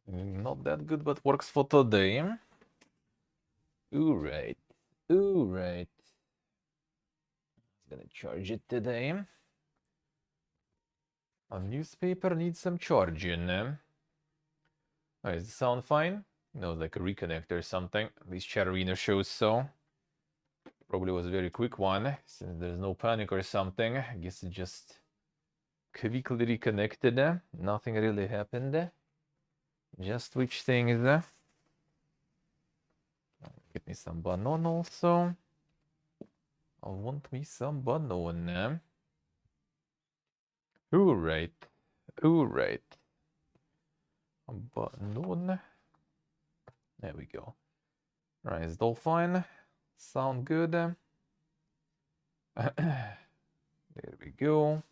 Not that good, but works for today. Alright. Alright. Gonna charge it today. A newspaper needs some charging. Oh, is the sound fine? No, like a reconnect or something. At least Chat Arena shows so. Probably was a very quick one, since there's no panic or something. I guess it just quickly reconnected. Nothing really happened. Just switch things. Get me some banana also. I want me some banana. Alright. Alright. Banana. There we go. Right, it's all fine. Sound good. There we go.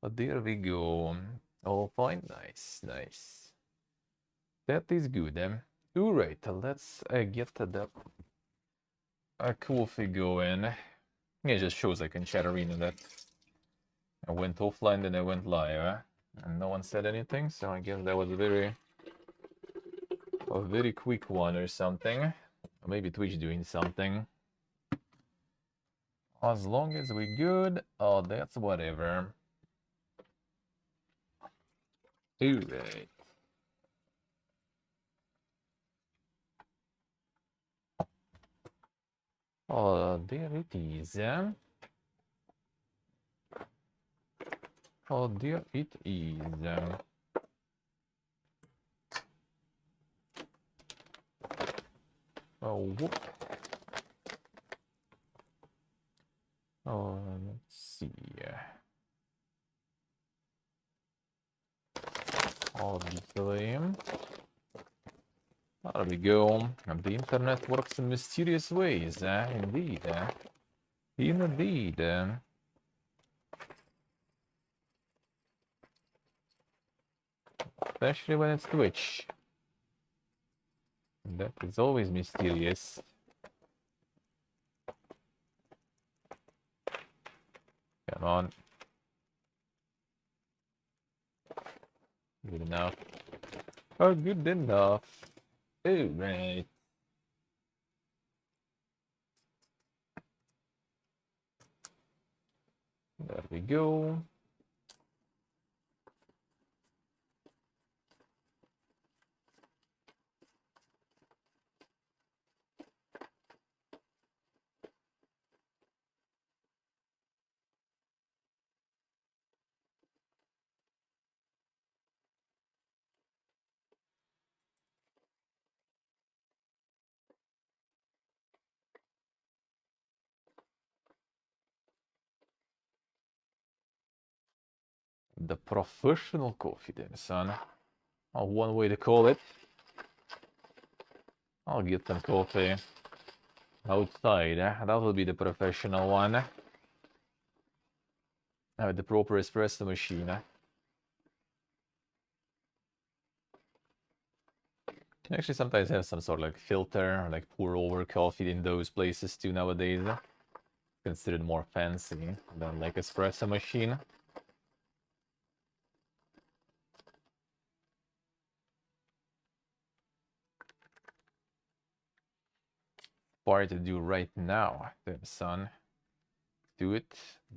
There we go. All fine. Nice, nice. That is good. Alright, let's get the coffee going. It just shows like in Chat Arena that I went offline, then I went live, and no one said anything, so I guess that was a very quick one or something. Or maybe Twitch doing something. As long as we good, oh, that's whatever. Alright. Oh, there it is. Oh, there it is. Oh, whoop. Oh, let's see. Obviously. There we go. And the internet works in mysterious ways, indeed. Indeed. Especially when it's Twitch. That is always mysterious. Come on. Good enough. Oh, good enough. Alright. There we go. The professional coffee then, son. Oh, one way to call it. I'll get some coffee outside. That will be the professional one. With the proper espresso machine. Actually, sometimes have some sort of like filter, or like pour over coffee in those places too nowadays. Considered more fancy than like espresso machine. Part to do right now, then, son. Do it.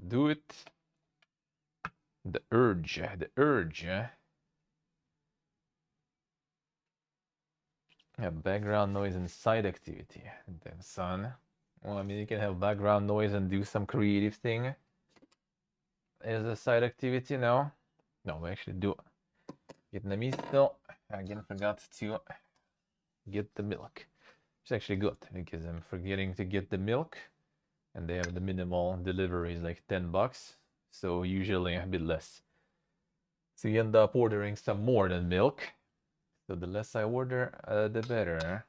Do it. The urge. The urge. Yeah, background noise and side activity. Then, son. Well, I mean, you can have background noise and do some creative thing as a side activity, no? No, we actually do. Vietnamese, though. Again, forgot to get the milk. It's actually good because I'm forgetting to get the milk, and they have the minimal delivery is like $10, so usually a bit less. So you end up ordering some more than milk. So the less I order, the better.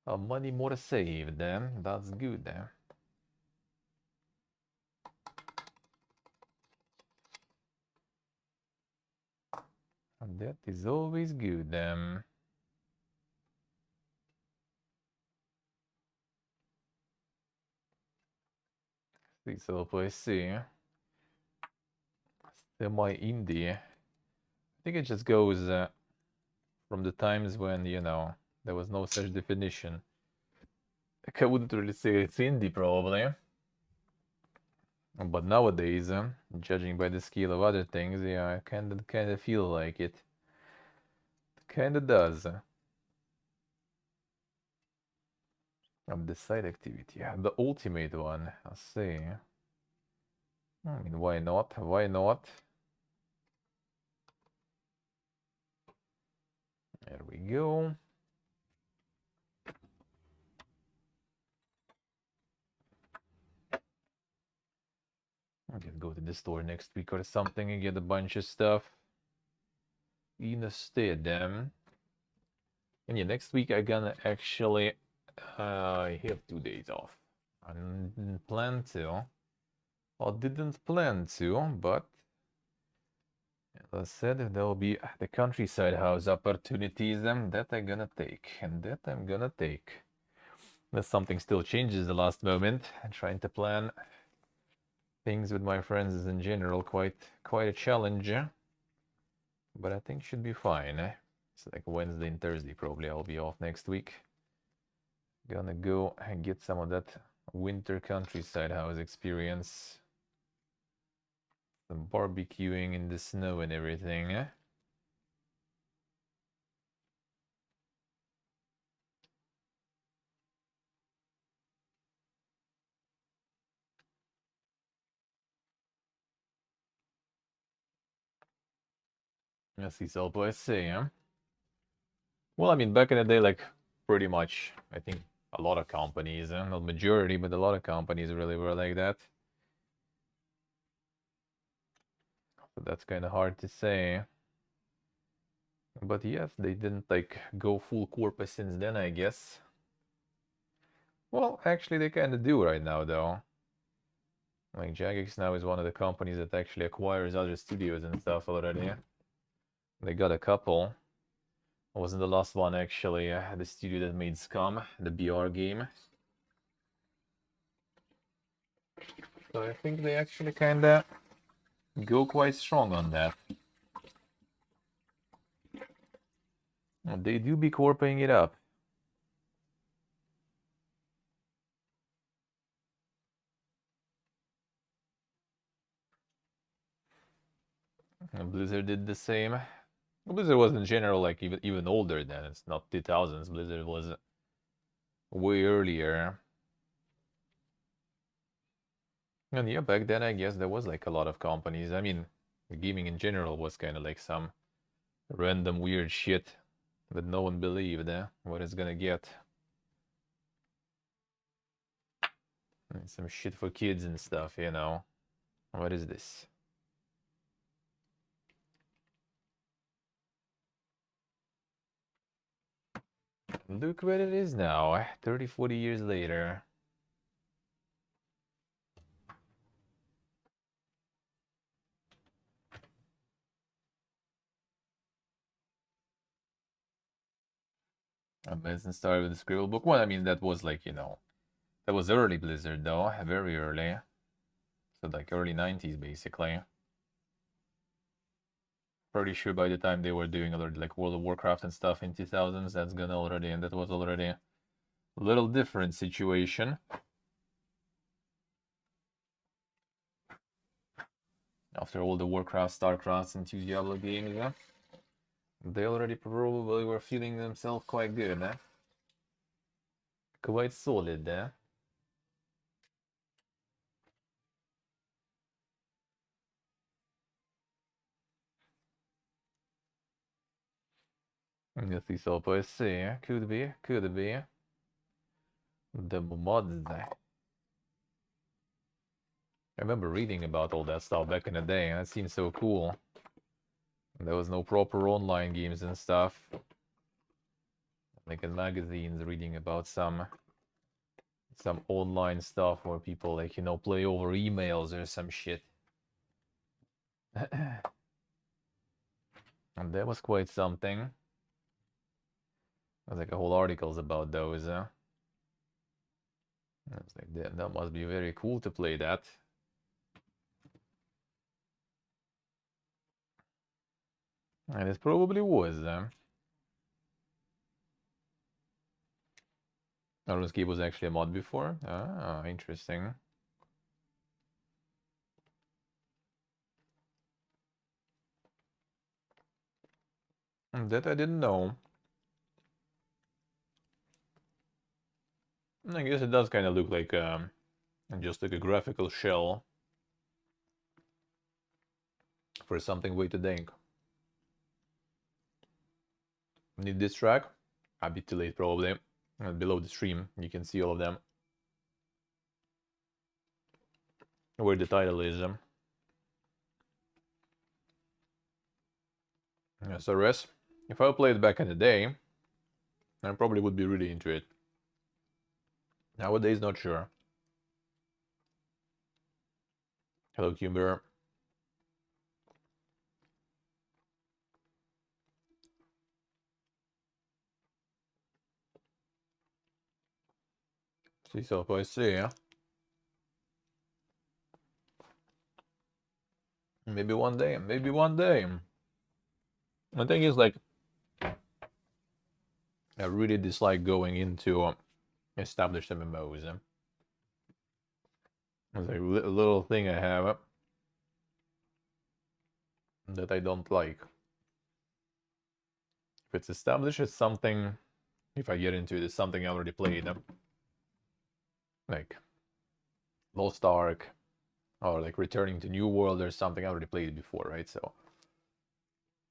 Money more saved, then. That's good. And that is always good. So poi sì. Semi-indie. I think it just goes from the times when, you know, there was no such definition. I wouldn't really say it's indie, probably. But nowadays, judging by the scale of other things, yeah, I kinda feel like it. Kinda does. The side activity, yeah, the ultimate one, I'll say. I mean, why not? Why not? There we go. I'll just go to the store next week or something and get a bunch of stuff instead. And yeah, next week I'm gonna actually I have 2 days off. I didn't plan to. Or didn't plan to, but as I said, there will be the countryside house opportunities that I'm gonna take. And that I'm gonna take. Unless something still changes the last moment. I'm trying to plan things with my friends is in general quite a challenge. But I think should be fine. It's like Wednesday and Thursday probably I'll be off next week. Gonna go and get some of that winter countryside house experience. Some barbecuing in the snow and everything. Yes, it's all I say, huh? Well, I mean, back in the day, like, pretty much, I think a lot of companies, not majority, but a lot of companies really were like that. So that's kind of hard to say. But yes, they didn't, like, go full corporate since then, I guess. Well, actually, they kind of do right now, though. Like, Jagex now is one of the companies that actually acquires other studios and stuff already. They got a couple. It wasn't the last one, actually. The studio that made Scum, the BR game. So I think they actually kind of go quite strong on that. They do be corping it up. And Blizzard did the same. Blizzard was in general like even older then. It's not 2000s. Blizzard was way earlier. And yeah, back then I guess there was like a lot of companies. I mean, gaming in general was kind of like some random weird shit that no one believed what it's gonna get. And some shit for kids and stuff, you know. What is this? Look what it is now, 30, 40 years later. Benson started with the Scribble book. Well, I mean, that was like, you know, that was early Blizzard, though, very early. So, like, early 90s, basically. Pretty sure by the time they were doing already, like, World of Warcraft and stuff in 2000s, that's gonna already, and that was already a little different situation. After all the Warcraft, Starcrafts, and 2 Diablo games, they already probably were feeling themselves quite good, Quite solid, Yes, these all boys see, could be, could be. The mods, I remember reading about all that stuff back in the day, and it seemed so cool. There was no proper online games and stuff. Like in magazines, reading about some online stuff where people, like, you know, play over emails or some shit. And that was quite something. There's like a whole articles about those. I was like, that must be very cool to play that. And it probably was. RuneScape was actually a mod before? Ah, interesting. That I didn't know. I guess it does kind of look like just like a graphical shell for something way too dank. Need this track? A bit too late probably. Below the stream, you can see all of them. Where the title is. SRS. If I played back in the day, I probably would be really into it. Nowadays, not sure. Hello, Cuber. See, so I see. Maybe one day. Maybe one day. The thing is, like, I really dislike going into established MMOs. It's like a little thing I have that I don't like. If it's established, it's something. If I get into it, it's something I already played. Like Lost Ark, or like Returning to New World, or something I already played before, right? So,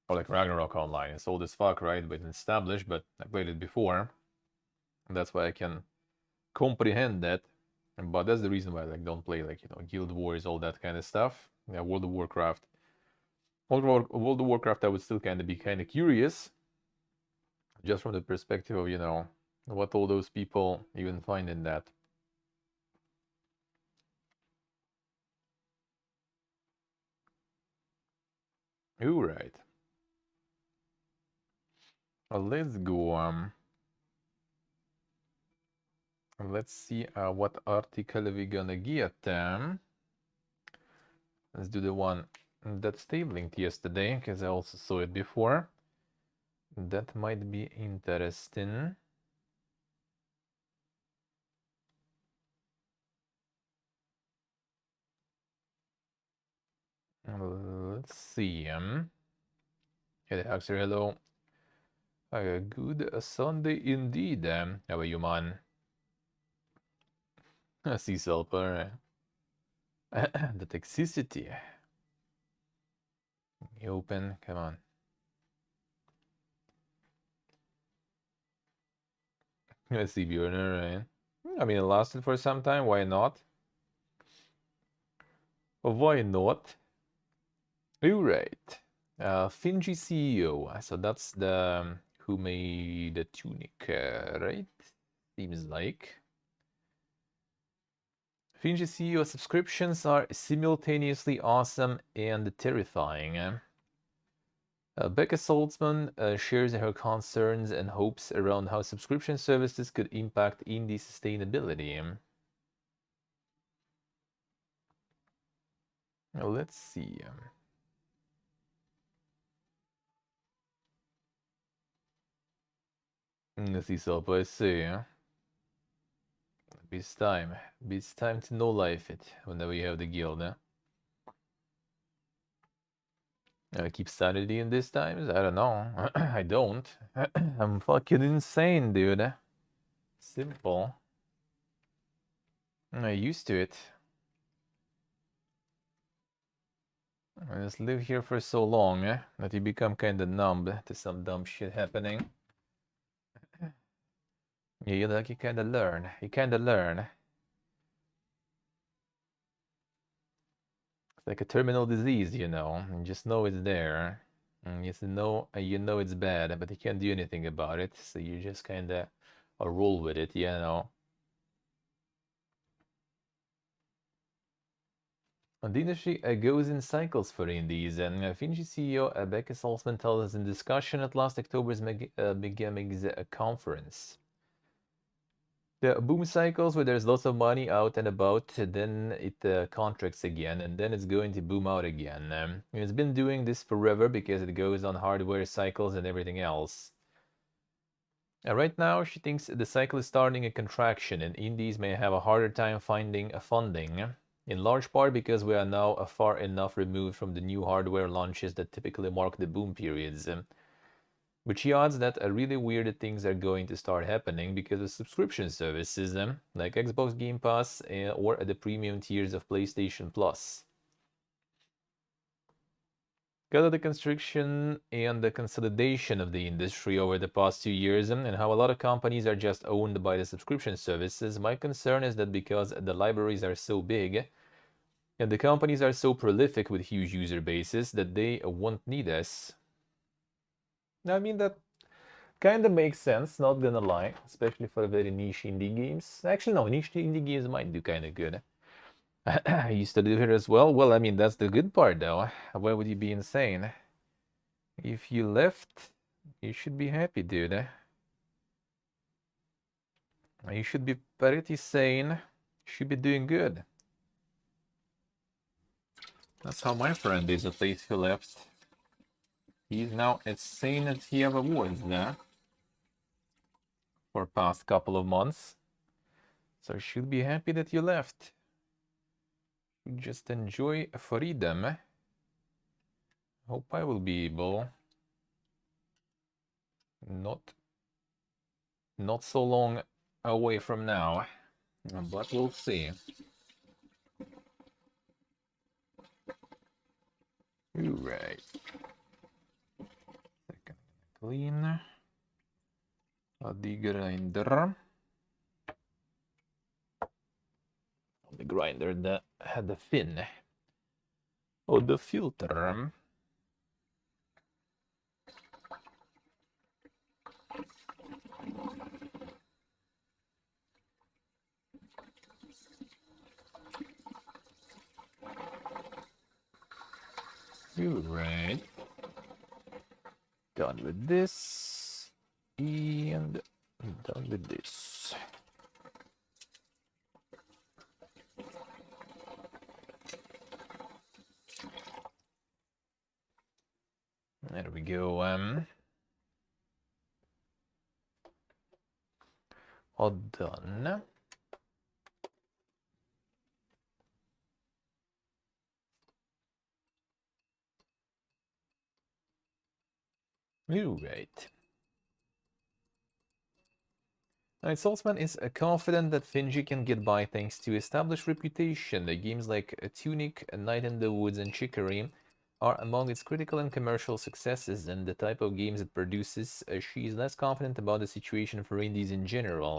or like Ragnarok Online, it's old as fuck, right? But it's established, but I played it before. And that's why I can comprehend that. But that's the reason why I like don't play like Guild Wars, all that kind of stuff. Yeah, World of Warcraft. World of Warcraft, I would still kind of be kind of curious, just from the perspective of what all those people even find in that. All right. Well, let's go. Let's see what article we're gonna get. Let's do the one that Steve linked yesterday, because I also saw it before. That might be interesting. Let's see. Hey, Axel, hello. Good Sunday indeed. How are you, man? Sea Sulper. The toxicity. You open, come on. I see Bjorner, right? I mean, it lasted for some time. Why not? Why not? All right. Finji CEO. So that's the who made the tunic, right? Seems like. Finji CEO subscriptions are simultaneously awesome and terrifying. Becca Saltzman shares her concerns and hopes around how subscription services could impact indie sustainability. Let's see. Let's see, so I see. It's time. It's time to no life it whenever you have the guild. Keep sanity in these times? I don't know. I don't. I'm fucking insane, dude. Simple. I'm used to it. I just live here for so long that you become kind of numb to some dumb shit happening. Yeah, you kind of learn. You kind of learn. It's like a terminal disease, you just know it's there. And you know it's bad, but you can't do anything about it. So you just kind of roll with it. And the industry goes in cycles for indies, and Finji CEO Becca Salzman tells us in discussion at last October's Megamix conference. The boom cycles where there's lots of money out and about, then it contracts again, and then it's going to boom out again. It's been doing this forever because it goes on hardware cycles and everything else. Right now, she thinks the cycle is starting a contraction and indies may have a harder time finding a funding, in large part because we are now far enough removed from the new hardware launches that typically mark the boom periods. But she odds that really weird things are going to start happening because of subscription services like Xbox Game Pass or the premium tiers of PlayStation Plus. Because of the constriction and the consolidation of the industry over the past 2 years and how a lot of companies are just owned by the subscription services, my concern is that because the libraries are so big and the companies are so prolific with huge user bases that they won't need us. I mean, that kind of makes sense, not gonna lie, especially for very niche indie games. Actually, no, niche indie games might do kind of good. I used to do it as well. Well, I mean, that's the good part, though. Why would you be insane? If you left, you should be happy, dude. You should be pretty sane. You should be doing good. That's how my friend is, at least he left. He's now as sane as he ever was there for past couple of months. So you should be happy that you left. You just enjoy freedom. Hope I will be able. Not so long away from now, but we'll see. Right. Second clean. The grinder. The grinder that had the fin. Oh, the filter. Right. Done with this. And done with this. There we go. All done. Right. Saltzman is confident that Finji can get by thanks to established reputation. The games like Tunic, Night in the Woods, and Chicory are among its critical and commercial successes, and the type of games it produces. She is less confident about the situation for indies in general.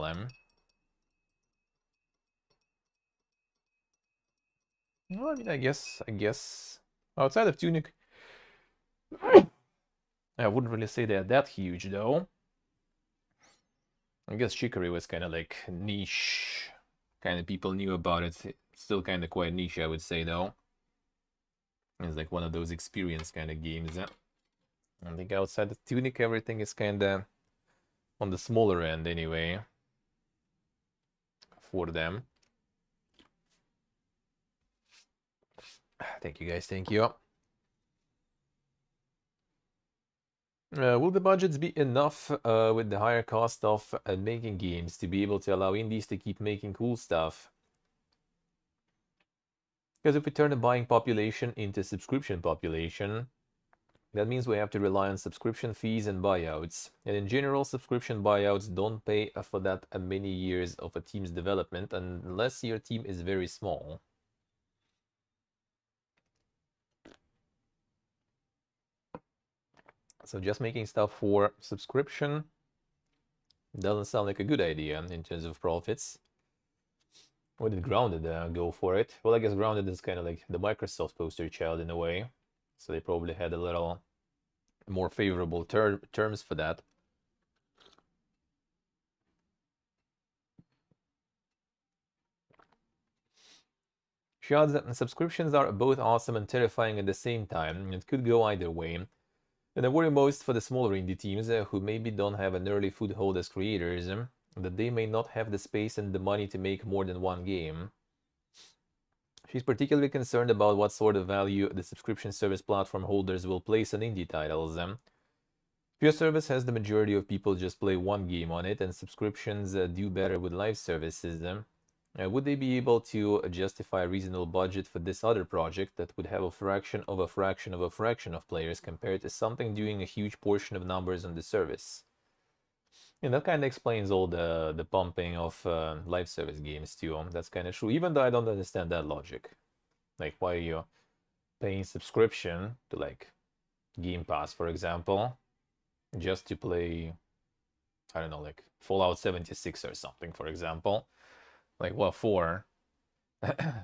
Well, I mean, I guess outside of Tunic, I wouldn't really say they're that huge, though. I guess Chicory was kind of like niche. Kind of people knew about it. It's still kind of quite niche, I would say, though. It's like one of those experience kind of games. I think outside of Tunic, everything is kind of on the smaller end anyway. For them. Thank you, guys. Thank you. Will the budgets be enough with the higher cost of making games to be able to allow indies to keep making cool stuff? Because if we turn the buying population into subscription population, that means we have to rely on subscription fees and buyouts. And in general, subscription buyouts don't pay for that many years of a team's development unless your team is very small. So just making stuff for subscription doesn't sound like a good idea in terms of profits. Or did Grounded go for it? Well, I guess Grounded is kind of like the Microsoft poster child in a way. So they probably had a little more favorable terms for that. Shots and subscriptions are both awesome and terrifying at the same time. It could go either way. And I worry most for the smaller indie teams who maybe don't have an early foothold as creators, that they may not have the space and the money to make more than one game. She's particularly concerned about what sort of value the subscription service platform holders will place on indie titles. If your service has the majority of people just play one game on it and subscriptions do better with live services, would they be able to justify a reasonable budget for this other project that would have a fraction of a fraction of a fraction of players compared to something doing a huge portion of numbers on the service? And that kind of explains all the pumping of live service games too. That's kind of true, even though I don't understand that logic. Like, why are you paying subscription to like Game Pass, for example, just to play, I don't know, like Fallout 76 or something, for example? Like, what for?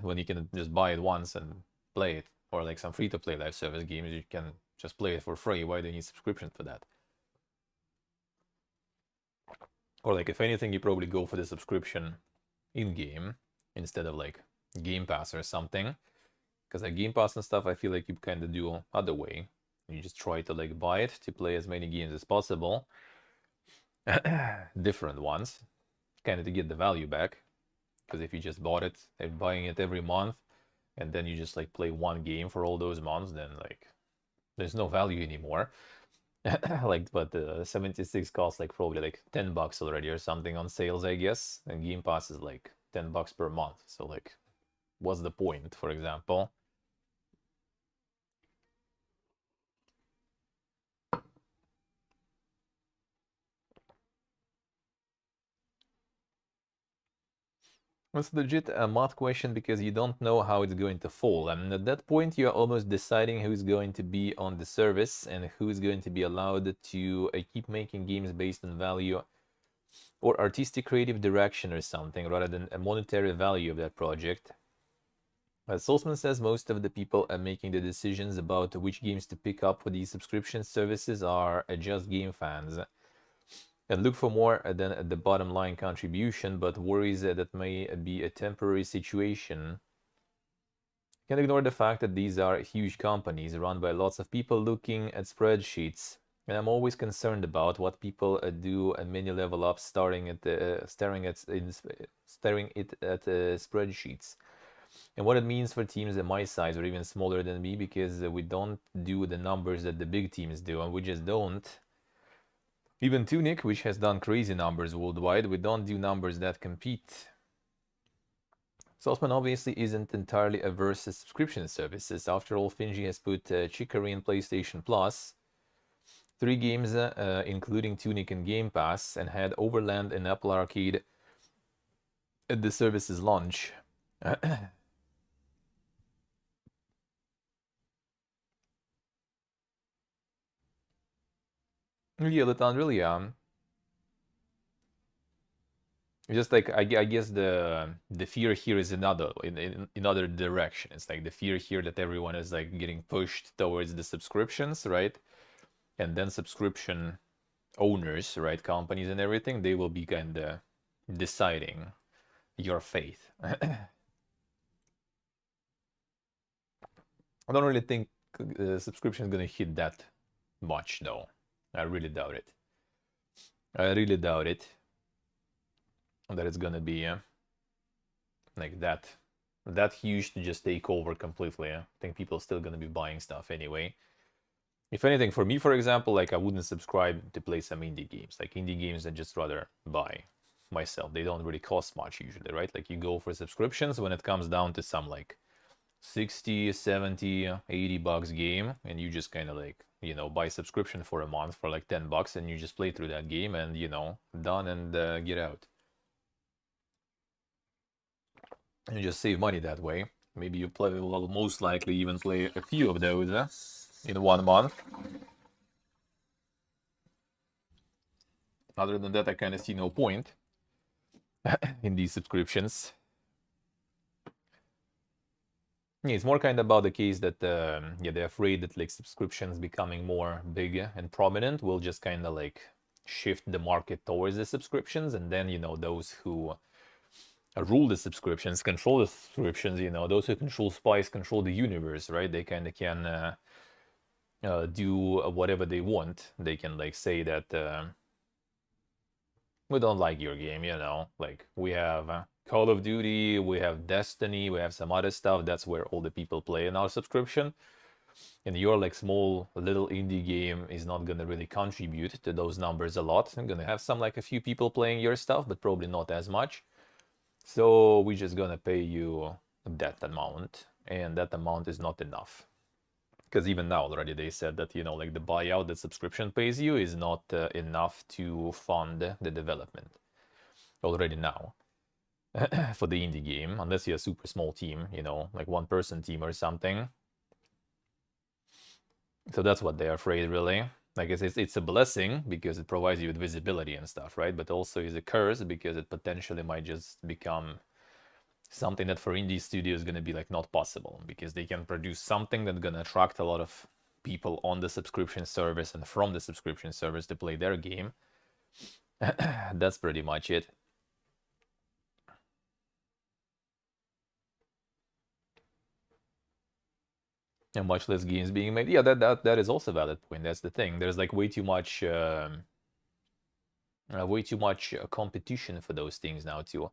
When you can just buy it once and play it, or like some free-to-play live service games, you can just play it for free. Why do you need subscription for that? Or like, if anything, you probably go for the subscription in-game instead of like Game Pass or something. Because like Game Pass and stuff, I feel like you kind of do other way. You just try to like buy it to play as many games as possible. Different ones, kind of to get the value back. Because if you just bought it and buying it every month, and then you just like play one game for all those months, then like there's no value anymore. Like, but the 76 costs like probably like $10 already or something on sales, I guess. And Game Pass is like $10 per month. So like, what's the point, for example? It's legit a math question because you don't know how it's going to fall. And at that point, you're almost deciding who's going to be on the service and who's going to be allowed to keep making games based on value or artistic creative direction or something rather than a monetary value of that project. As Salzman says, most of the people making the decisions about which games to pick up for these subscription services are just game fans and look for more than the bottom line contribution, but worries that may be a temporary situation. Can't ignore the fact that these are huge companies run by lots of people looking at spreadsheets. And I'm always concerned about what people do at many level up, staring it at spreadsheets, and what it means for teams at my size or even smaller than me, because we don't do the numbers that the big teams do, and we just don't. Even Tunic, which has done crazy numbers worldwide, we don't do numbers that compete. Salzman obviously isn't entirely averse to subscription services. After all, Finji has put Chicory in PlayStation Plus, 3 games including Tunic and Game Pass, and had Overland and Apple Arcade at the service's launch. Yeah, Latan, really, just like I guess the fear here is another in other direction. It's like the fear here that everyone is like getting pushed towards the subscriptions, right? And then subscription owners, right, companies and everything, they will be kind of deciding your fate. I don't really think subscription is gonna hit that much, though. I really doubt it. I really doubt it. That it's gonna be like that huge to just take over completely. I think people are still gonna be buying stuff anyway. If anything, for me, for example, like I wouldn't subscribe to play some indie games. Like indie games, I'd just rather buy myself. They don't really cost much usually, right? Like you go for subscriptions when it comes down to some like 60, 70, $80 game, and you just kind of like, you know, buy subscription for a month for like $10 and you just play through that game and, you know, done and get out. And you just save money that way. Maybe you play, will most likely even play a few of those in 1 month. Other than that, I kind of see no point in these subscriptions. Yeah, it's more kind of about the case that yeah, they're afraid that like subscriptions becoming more big and prominent will just kind of like shift the market towards the subscriptions, and then, you know, those who rule the subscriptions, control the subscriptions, you know, those who control spice control the universe, right? They kind of can do whatever they want. They can like say that we don't like your game, you know, like we have Call of Duty, we have Destiny, we have some other stuff. That's where all the people play in our subscription. and your like small little indie game is not gonna really contribute to those numbers a lot. I'm gonna have some like a few people playing your stuff, but probably not as much. So we're just gonna pay you that amount, and that amount is not enough. Because even now already they said that, you know, like the buyout that subscription pays you is not enough to fund the development already now for the indie game, unless you're a super small team, you know, like one person team or something. So that's what they're afraid, really. Like it's a blessing because it provides you with visibility and stuff, right? But also is a curse because it potentially might just become something that for indie studio is going to be like not possible, because they can produce something that's going to attract a lot of people on the subscription service and from the subscription service to play their game. That's pretty much it. And much less games being made. Yeah, that is also a valid point. That's the thing. There's like way too much competition for those things now too.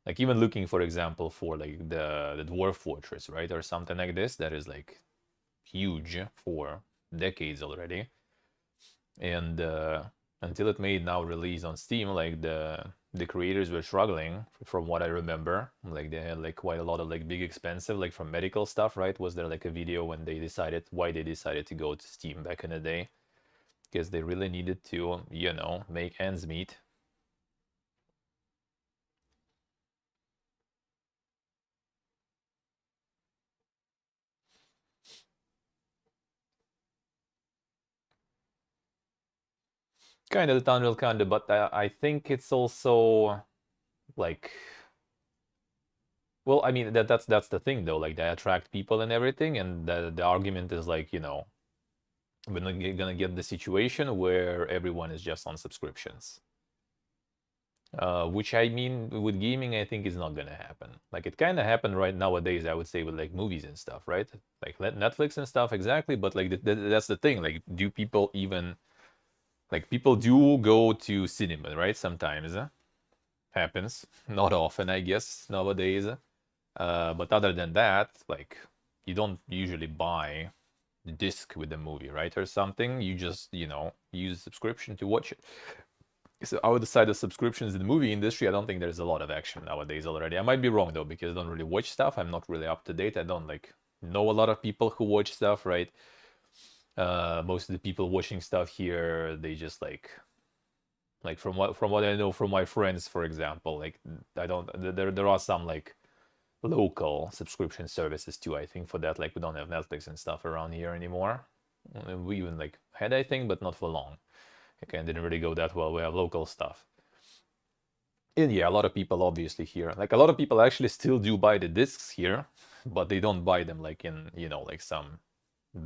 Like even looking, for example, for like the Dwarf Fortress, right, or something like this, that is like huge for decades already. And until it made now release on Steam, like the creators were struggling, from what I remember. Like they had like quite a lot of like big expensive, like from medical stuff, right? Was there like a video when they decided why they decided to go to Steam back in the day? Because they really needed to, you know, make ends meet. Kind of the Unreal kind of, but I think it's also like, well, I mean that's the thing though. Like they attract people and everything, and the argument is like, you know, we're not gonna get the situation where everyone is just on subscriptions. Which I mean, with gaming, I think is not gonna happen. Like it kind of happened right nowadays, I would say, with like movies and stuff, right? Like Netflix and stuff, exactly. But like that's the thing. Like, do people even like people do go to cinema, right? Sometimes happens, not often, I guess, nowadays. But other than that, like you don't usually buy the disc with the movie, right, or something. You just, you know, use subscription to watch it. So outside of subscriptions in the movie industry, I don't think there's a lot of action nowadays already. I might be wrong though, because I don't really watch stuff. I'm not really up to date. I don't like know a lot of people who watch stuff, right? Most of the people watching stuff here, they just like from what I know from my friends, for example, like I don't there are some like local subscription services too, I think, for that. Like we don't have Netflix and stuff around here anymore. We even like had, I think, but not for long. Okay, didn't really go that well. We have local stuff. And yeah, a lot of people obviously here, like a lot of people actually still do buy the discs here, but they don't buy them like in, you know, like some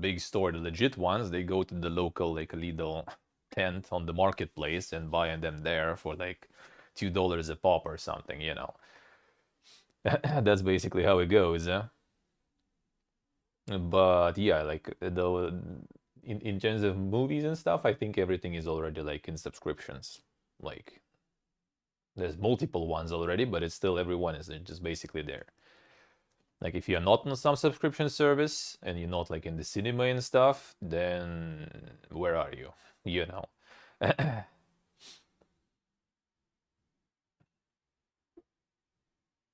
big store, the legit ones. They go to the local, like a little tent on the marketplace and buy them there for like $2 a pop or something, you know. That's basically how it goes. But yeah, like though in terms of movies and stuff, I think everything is already like in subscriptions. Like there's multiple ones already, but it's still everyone is just basically there. Like if you're not on some subscription service and you're not like in the cinema and stuff, then where are you? You know.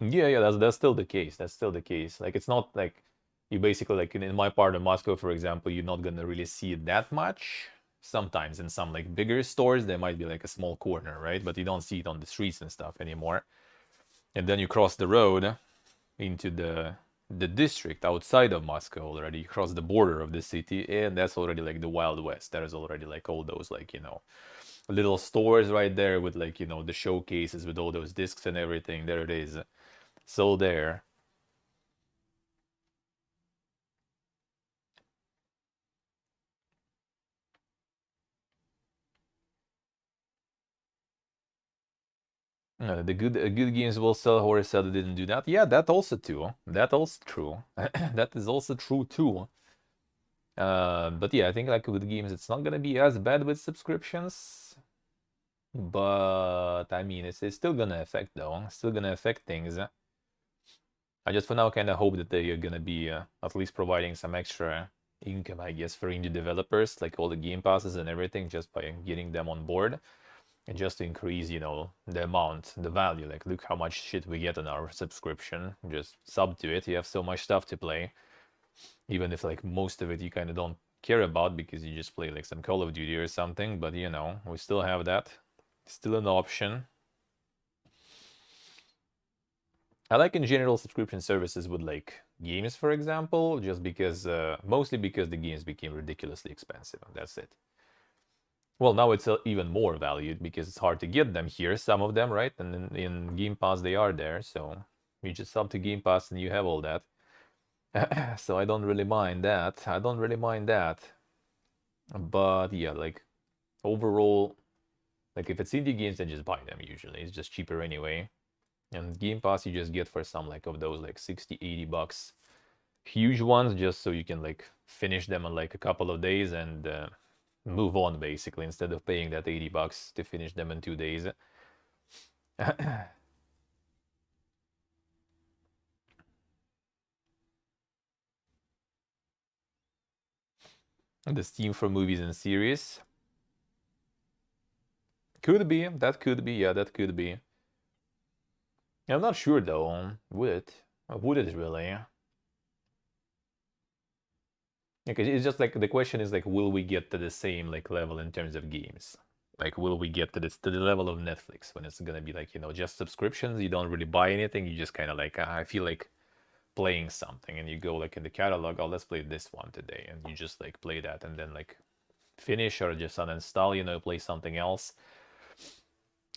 Yeah, that's still the case. That's still the case. Like it's not like you basically like in my part of Moscow, for example, you're not gonna really see it that much. Sometimes in some like bigger stores, there might be like a small corner, right? But you don't see it on the streets and stuff anymore. And then you cross the road into the district outside of Moscow already. You cross the border of the city, and that's already like the Wild West. There is already like all those like, you know, little stores right there with like, you know, the showcases with all those discs and everything. There it is. So there. The good games will sell. Horror said didn't do that. Yeah, that also too. That also true. That is also true too. But yeah, I think like with games, it's not gonna be as bad with subscriptions. But I mean, it's still gonna affect though. It's still gonna affect things. I just for now kind of hope that they are gonna be at least providing some extra income, I guess, for indie developers, like all the game passes and everything, just by getting them on board. And just to increase, you know, the amount, the value. Like, look how much shit we get on our subscription. Just sub to it. You have so much stuff to play. Even if, like, most of it you kind of don't care about because you just play, like, some Call of Duty or something. But, you know, we still have that. Still an option. I like, in general, subscription services with, like, games, for example. Just because, mostly because the games became ridiculously expensive. That's it. Well, now it's even more valued because it's hard to get them here, some of them, right? And in Game Pass, they are there. So you just sub to Game Pass and you have all that. So I don't really mind that. I don't really mind that. But yeah, like, overall, like, if it's indie games, then just buy them usually. It's just cheaper anyway. And Game Pass you just get for some, like, of those, like, 60, 80 bucks. Huge ones, just so you can, like, finish them in, like, a couple of days and move on, basically, instead of paying that 80 bucks to finish them in 2 days. The Steam for movies and series. Could be, that could be, yeah, that could be. I'm not sure though, would it? Would it really? Okay, it's just like, the question is like, will we get to the same, like, level in terms of games? Like, will we get to this, to the level of Netflix, when it's gonna be like, you know, just subscriptions, you don't really buy anything, you just kind of like, I feel like playing something, and you go, like, in the catalog, oh, let's play this one today, and you just, like, play that, and then, like, finish or just uninstall, you know, play something else.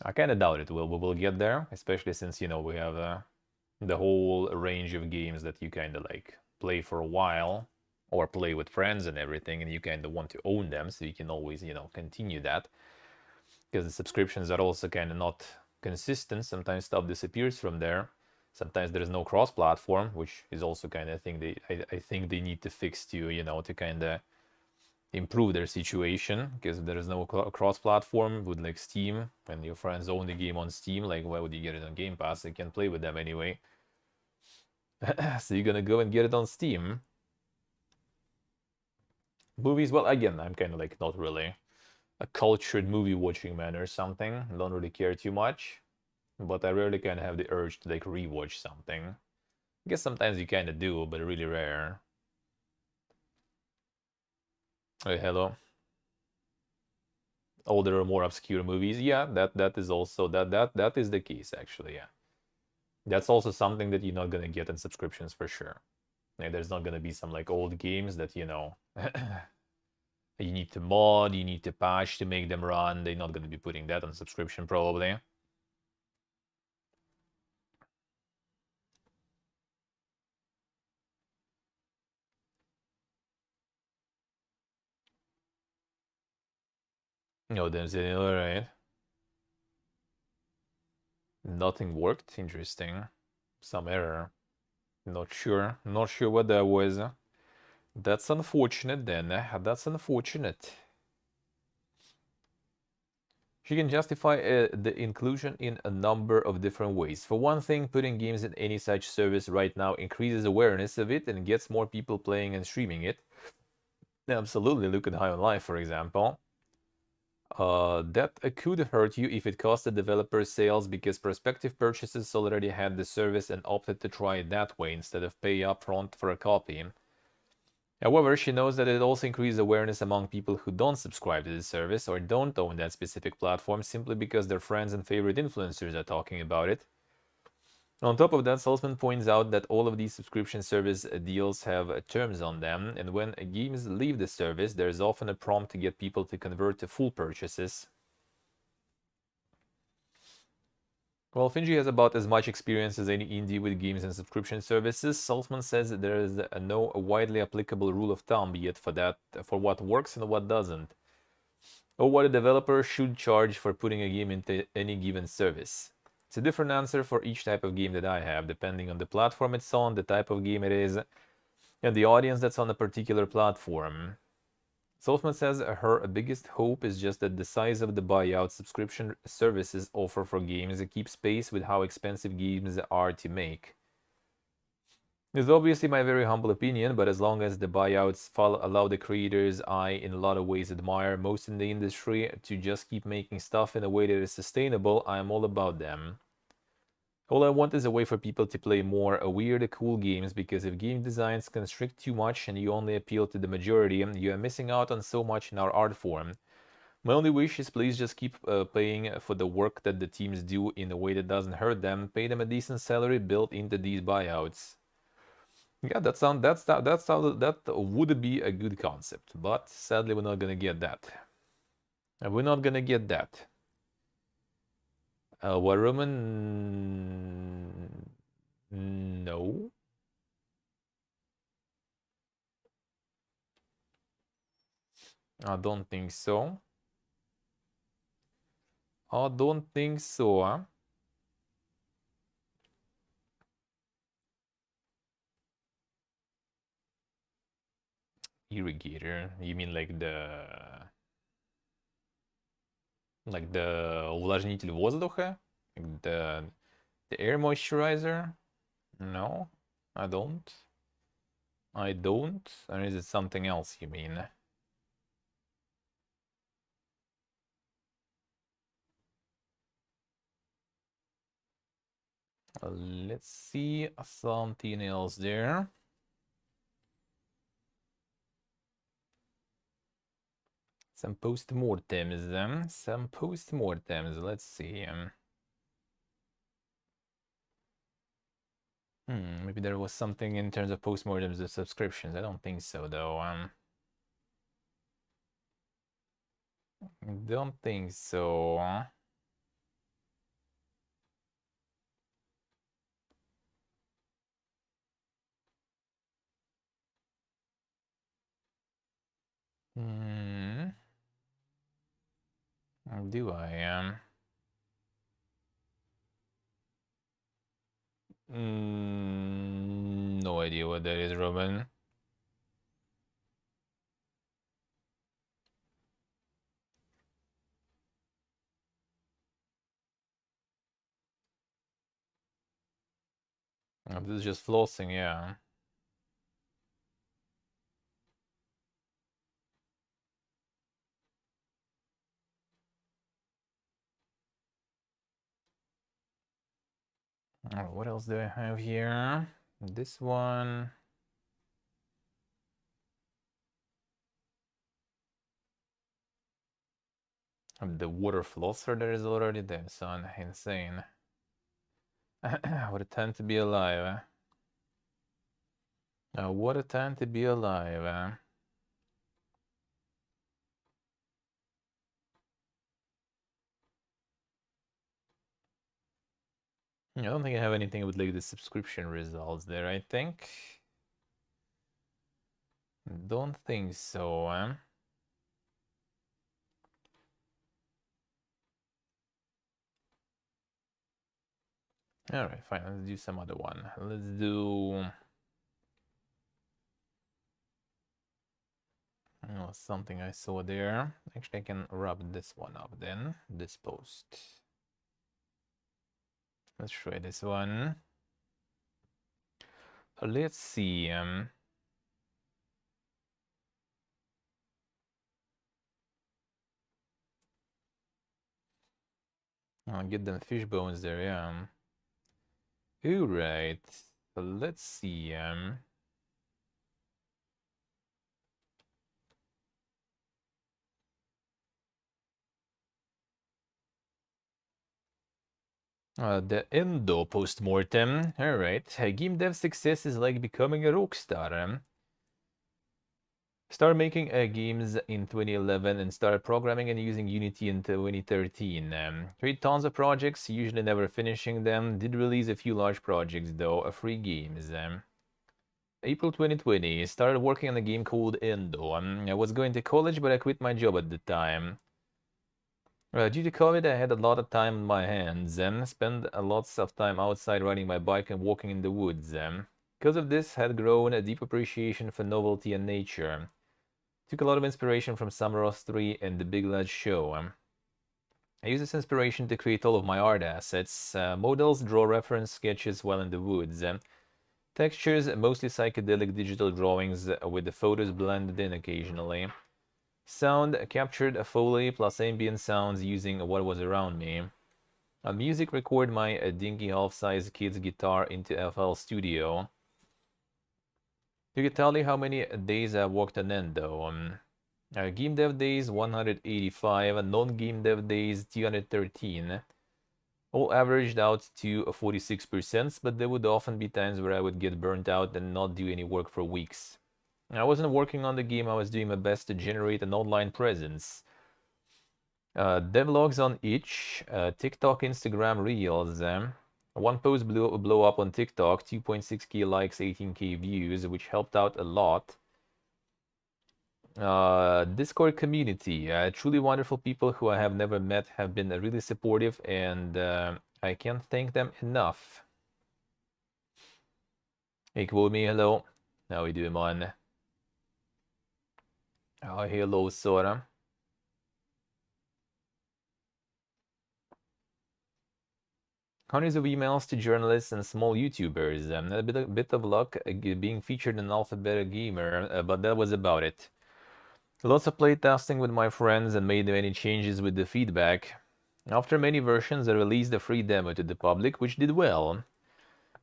I kind of doubt it we will get there, especially since, you know, we have the whole range of games that you kind of, like, play for a while or play with friends and everything, and you kind of want to own them so you can always, you know, continue that. Because the subscriptions are also kind of not consistent. Sometimes stuff disappears from there. Sometimes there's no cross-platform, which is also kind of a thing I think they need to fix to, you know, to kind of improve their situation. Because if there is no cross-platform with, like, Steam, and your friends own the game on Steam, like, why would you get it on Game Pass? You can play with them anyway. So you're gonna go and get it on Steam. Movies, well, again, I'm kind of, like, not really a cultured movie watching man or something. I don't really care too much, but I rarely kind of have the urge to, like, rewatch something. I guess sometimes you kind of do, but really rare. Hey, hello. Older or more obscure movies, yeah, that is also that is the case, actually. Yeah, that's also something that you're not gonna get in subscriptions for sure. Like, there's not gonna be some, like, old games that, you know, you need to mod, you need to patch to make them run. They're not gonna be putting that on subscription, probably. No, there's all right. Nothing worked. Interesting. Some error. Not sure. Not sure what that was. That's unfortunate then. That's unfortunate. She can justify the inclusion in a number of different ways. For one thing, putting games in any such service right now increases awareness of it and gets more people playing and streaming it. Absolutely, look at High on Life, for example. That could hurt you if it cost the developer sales because prospective purchases already had the service and opted to try it that way instead of pay upfront for a copy. However, she knows that it also increases awareness among people who don't subscribe to the service or don't own that specific platform simply because their friends and favorite influencers are talking about it. On top of that, Salzman points out that all of these subscription service deals have terms on them, and when games leave the service, there is often a prompt to get people to convert to full purchases. Well, Finji has about as much experience as any indie with games and subscription services. Salzman says that there is no widely applicable rule of thumb yet for what works and what doesn't, or what a developer should charge for putting a game into any given service. It's a different answer for each type of game that I have, depending on the platform it's on, the type of game it is, and the audience that's on a particular platform. Salzman says her biggest hope is just that the size of the buyout subscription services offer for games keeps pace with how expensive games are to make. It's obviously my very humble opinion, but as long as the buyouts allow the creators I in a lot of ways admire most in the industry to just keep making stuff in a way that is sustainable, I am all about them. All I want is a way for people to play more weird, cool games, because if game designs constrict too much and you only appeal to the majority, you are missing out on so much in our art form. My only wish is please just keep paying for the work that the teams do in a way that doesn't hurt them, pay them a decent salary built into these buyouts. Yeah, that would be a good concept, but sadly we're not gonna get that. We're not gonna get that. What Roman? No. I don't think so. I don't think so, huh? Irrigator. You mean like the увлажнитель воздуха? Like the air moisturizer? No, I don't. I don't. Or is it something else you mean? Let's see something else there. Some post-mortems. Some post-mortems. Let's see. Maybe there was something in terms of post-mortems of subscriptions. I don't think so, though. Don't think so. Do I? No idea what that is, Robin. This is just flossing, yeah. What else do I have here? This one. The water flosser that is already there, son. Insane. What a time to be alive. What a time to be alive. I don't think I have anything with like the subscription results there, I think. Don't think so. Alright, fine. Let's do some other one. Let's do something I saw there. Actually, I can wrap this one up then. This post. Let's try this one. Let's see. I'll get them fish bones there, yeah. Alright. Let's see. The Endo post-mortem. Alright. Game dev success is like becoming a rock star. Started making games in 2011 and started programming and using Unity in 2013. Create tons of projects, usually never finishing them. Did release a few large projects though, free games. April 2020, started working on a game called Endo. I was going to college, but I quit my job at the time. Due to COVID, I had a lot of time on my hands and spent a lot of time outside riding my bike and walking in the woods. Because of this, had grown a deep appreciation for novelty and nature. Took a lot of inspiration from Summerhouse 3 and The Big Lad Show. I use this inspiration to create all of my art assets. Models, draw reference sketches while in the woods. Textures, mostly psychedelic digital drawings with the photos blended in occasionally. Sound, captured Foley plus ambient sounds using what was around me. Music, record my dinky half-size kid's guitar into FL Studio. You can tell you how many days I worked on end though. Game dev days 185, non-game dev days 213. All averaged out to 46%, but there would often be times where I would get burnt out and not do any work for weeks. I wasn't working on the game, I was doing my best to generate an online presence. Devlogs on each, TikTok, Instagram, Reels. One post blew up on TikTok, 2.6k likes, 18k views, which helped out a lot. Discord community, truly wonderful people who I have never met, have been really supportive, and I can't thank them enough. Hey, Kwome, hello. How we doing, man? Oh, hello, Sora. Hundreds of emails to journalists and small YouTubers. A bit of luck being featured in Alphabet Gamer, but that was about it. Lots of playtesting with my friends and made many changes with the feedback. After many versions, I released a free demo to the public, which did well.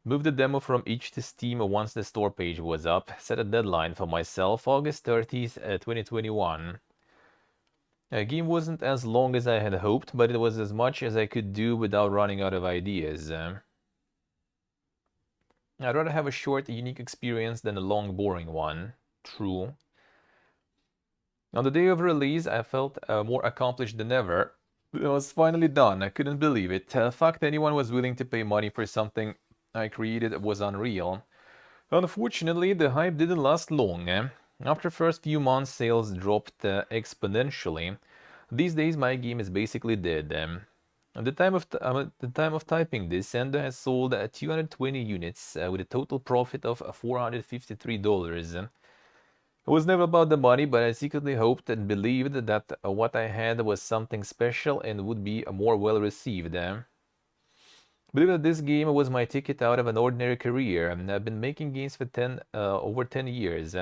Moved the demo from itch to Steam once the store page was up. Set a deadline for myself, August 30th, 2021. The game wasn't as long as I had hoped, but it was as much as I could do without running out of ideas. I'd rather have a short, unique experience than a long, boring one. True. On the day of release, I felt more accomplished than ever. It was finally done. I couldn't believe it. The fact anyone was willing to pay money for something I created was unreal. Unfortunately, the hype didn't last long. After first few months, sales dropped exponentially. These days, my game is basically dead. At the time of typing this, Sendo has sold 220 units with a total profit of $453. It was never about the money, but I secretly hoped and believed that what I had was something special and would be more well received. Believe that this game was my ticket out of an ordinary career. I've been making games for over 10 years.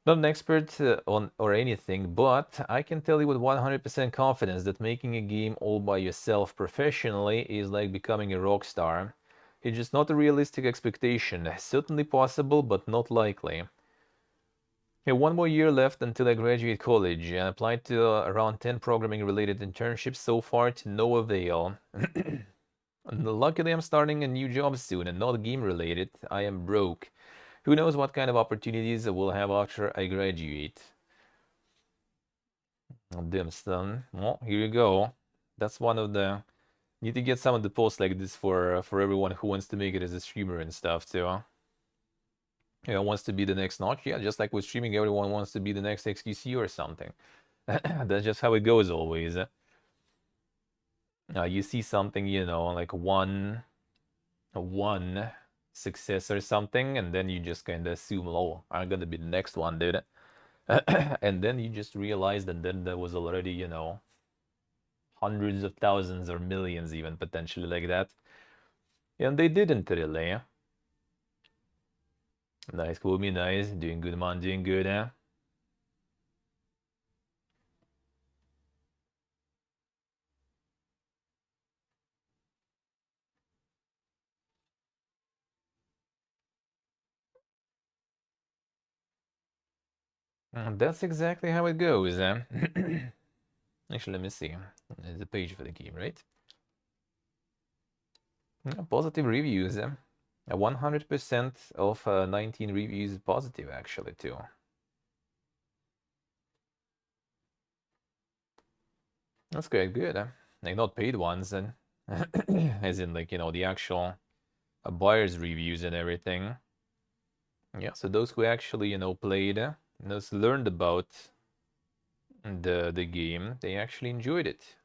Not an expert on or anything, but I can tell you with 100% confidence that making a game all by yourself professionally is like becoming a rock star. It's just not a realistic expectation. Certainly possible, but not likely. I have one more year left until I graduate college. I applied to around 10 programming-related internships so far to no avail. Luckily, I'm starting a new job soon and not game-related. I am broke. Who knows what kind of opportunities I will have after I graduate. Damn son. Well, here you go. That's one of the... Need to get some of the posts like this for everyone who wants to make it as a streamer and stuff too. Yeah, wants to be the next Notch. Yeah, just like with streaming, everyone wants to be the next XQC or something. That's just how it goes always. You see something, you know, like one success or something, and then you just kind of assume, oh, I'm gonna be the next one, dude. And then you just realize that then there was already, you know, hundreds of thousands or millions even potentially like that. And they didn't really. Nice, Kumi, nice. Doing good, man, doing good, eh? That's exactly how it goes, eh? Actually, let me see. There's a page for the game, right? Positive reviews, eh? 100% of 19 reviews positive, actually, too. That's quite good, eh? Like, not paid ones, and as in, like, you know, the actual buyer's reviews and everything. Yeah, so those who actually, you know, played, those learned about the game, they actually enjoyed it.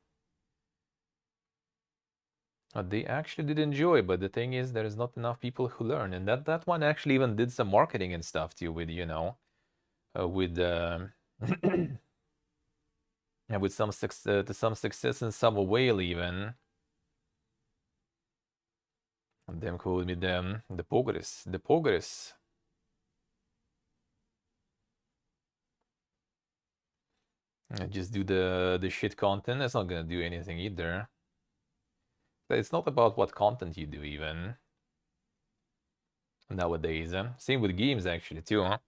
They actually did enjoy, but the thing is, there is not enough people who learn, and that one actually even did some marketing and stuff too, with, you know, with yeah, with some success and some whale even. Them called me the progress. The progress. I just do the shit content. That's not gonna do anything either. It's not about what content you do even nowadays. Same with games actually too. Huh?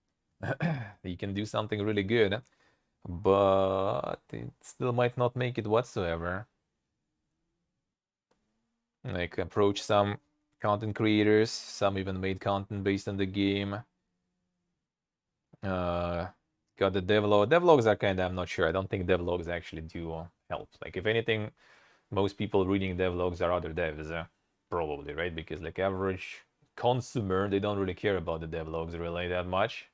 You can do something really good, but it still might not make it whatsoever. Like approach some content creators, some even made content based on the game. Got the devlog. Devlogs are kind of, I'm not sure. I don't think devlogs actually do help. Like if anything, most people reading devlogs are other devs, probably, right? Because like average consumer, they don't really care about the devlogs really that much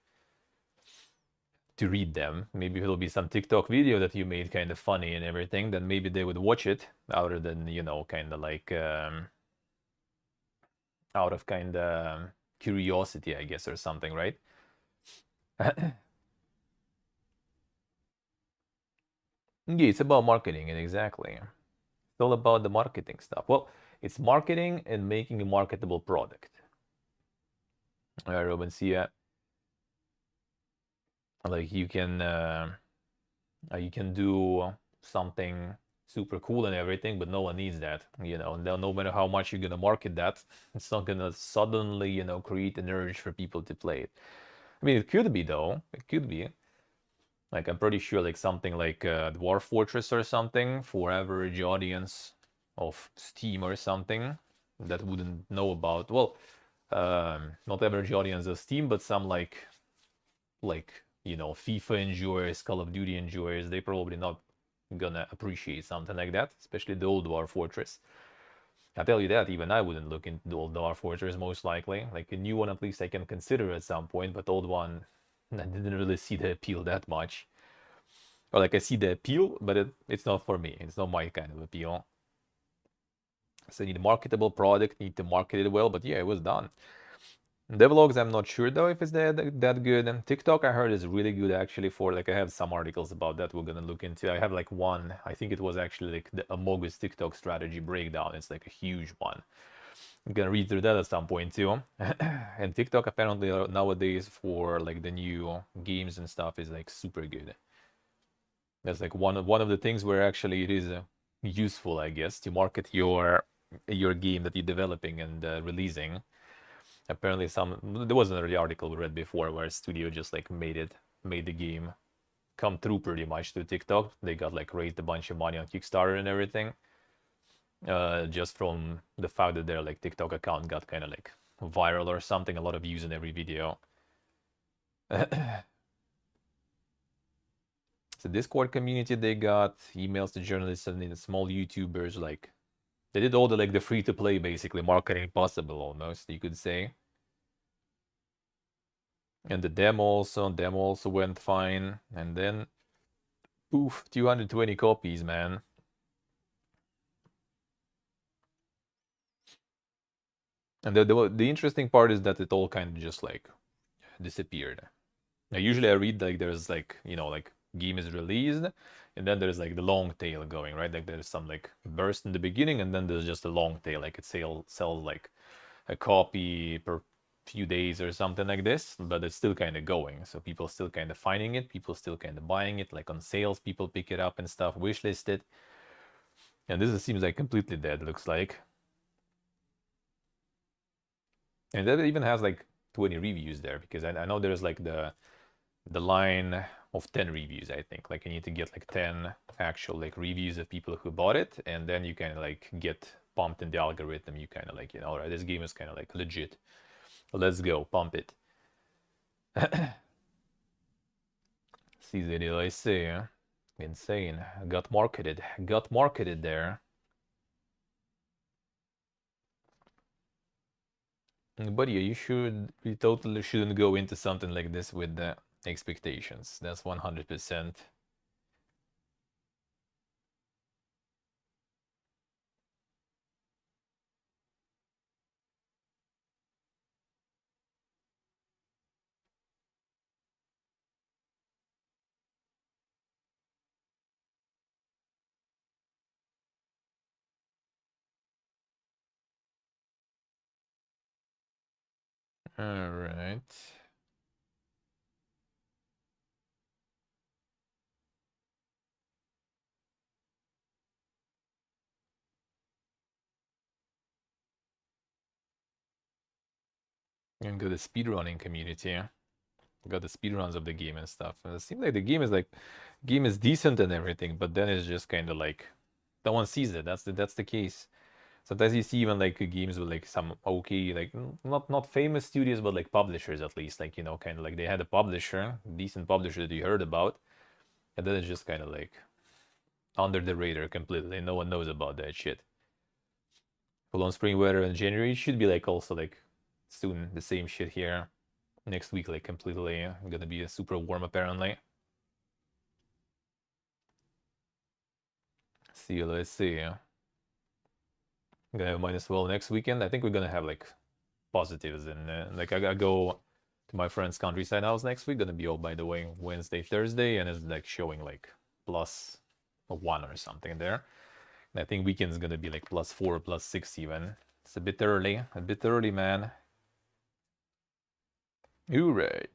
to read them. Maybe it'll be some TikTok video that you made kind of funny and everything, then maybe they would watch it other than, you know, kind of like out of kind of curiosity, I guess, or something, right? Yeah, it's about marketing, and exactly. It's all about the marketing stuff. Well, it's marketing and making a marketable product. All right, Ruben, see ya. Like you can do something super cool and everything, but no one needs that, you know. No matter how much you're gonna market that, it's not gonna suddenly, you know, create an urge for people to play it. I mean, it could be though. It could be. Like I'm pretty sure like something like Dwarf Fortress or something for average audience of Steam or something that wouldn't know about. Well, not average audience of Steam, but some like you know FIFA enjoyers, Call of Duty enjoyers. They probably not gonna appreciate something like that, especially the old Dwarf Fortress. I tell you that even I wouldn't look into the old Dwarf Fortress most likely. Like a new one, at least I can consider at some point, but the old one, I didn't really see the appeal that much. Or like I see the appeal, but it's not for me. It's not my kind of appeal. So you need a marketable product, need to market it well. But yeah, it was done. Devlogs, I'm not sure though if it's that good. And TikTok, I heard is really good actually for like I have some articles about that we're gonna look into. I have like one, I think it was actually like the Amogus TikTok strategy breakdown. It's like a huge one. I'm gonna read through that at some point too. And TikTok apparently nowadays for like the new games and stuff is like super good. That's like one of the things where actually it is useful, I guess, to market your game that you're developing and releasing. Apparently, there was an early article we read before where a studio just like made the game come through pretty much to TikTok. They got like raised a bunch of money on Kickstarter and everything, just from the fact that their like TikTok account got kind of like viral or something. A lot of views in every video. So Discord community, they got emails to journalists and small YouTubers. Like they did all the like the free to play basically marketing possible almost, you could say. And the demo also went fine. And then poof, 220 copies, man. And the interesting part is that it all kind of just like disappeared. Now usually I read like there's like, you know, like game is released and then there's like the long tail going, right? Like there's some like burst in the beginning and then there's just a long tail, like it sells like a copy per few days or something like this, but it's still kind of going. So people still kind of finding it, people still kind of buying it, like on sales, people pick it up and stuff, wishlist it. And this seems like completely dead, looks like. And that even has like 20 reviews there because I know there's like the line of 10 reviews, I think. Like you need to get like 10 actual like reviews of people who bought it, and then you kind of like get pumped in the algorithm. You kind of like, you know, all right, this game is kind of like legit. Let's go, pump it. CZD, I see. Insane. Got marketed there. But yeah, you totally shouldn't go into something like this with the expectations. That's 100%. All right. And go the speedrunning community. Got the speedruns of the game and stuff. And it seems like the game is decent and everything, but then it's just kind of like no one sees it. That's the case. Sometimes you see even like games with like some okay, like not famous studios, but like publishers at least. Like, you know, kind of like they had a publisher, decent publisher that you heard about, and then it's just kind of like under the radar completely. No one knows about that shit. Full on spring weather in January should be like also like soon the same shit here. Next week, like completely gonna be super warm apparently. See, let's see. I'm gonna have mine as well next weekend. I think we're gonna have like positives and like I go to my friend's countryside house next week. Gonna be all by the way Wednesday, Thursday, and it's like showing like +1 or something there. And I think weekend's gonna be like +4, +6 even. It's a bit early, man. You're right.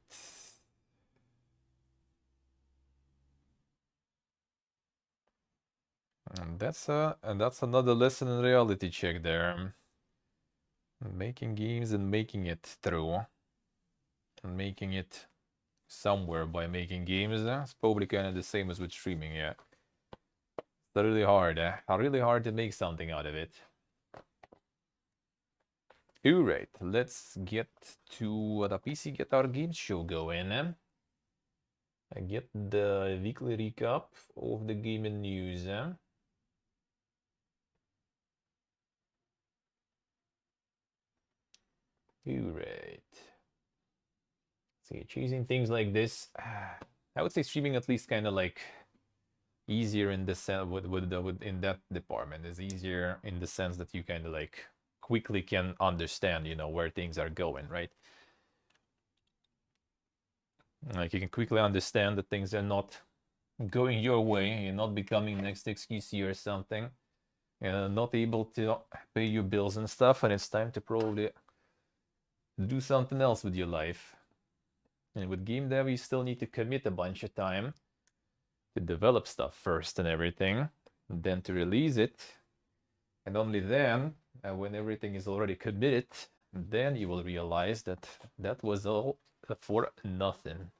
And that's another lesson in reality check there. Making games and making it through. And making it somewhere by making games. It's probably kind of the same as with streaming, yeah. It's really hard, really hard to make something out of it. Alright, let's get to the PC Get Our Games show going. I get the weekly recap of the gaming news. Alright. See, choosing things like this, I would say streaming at least kind of like easier in the sense with in that department is easier in the sense that you kind of like quickly can understand, you know, where things are going, right? Like you can quickly understand that things are not going your way, you're not becoming next XQC or something, and not able to pay your bills and stuff, and it's time to probably do something else with your life. And with game dev, you still need to commit a bunch of time to develop stuff first and everything, and then to release it. And only then, when everything is already committed, then you will realize that that was all for nothing.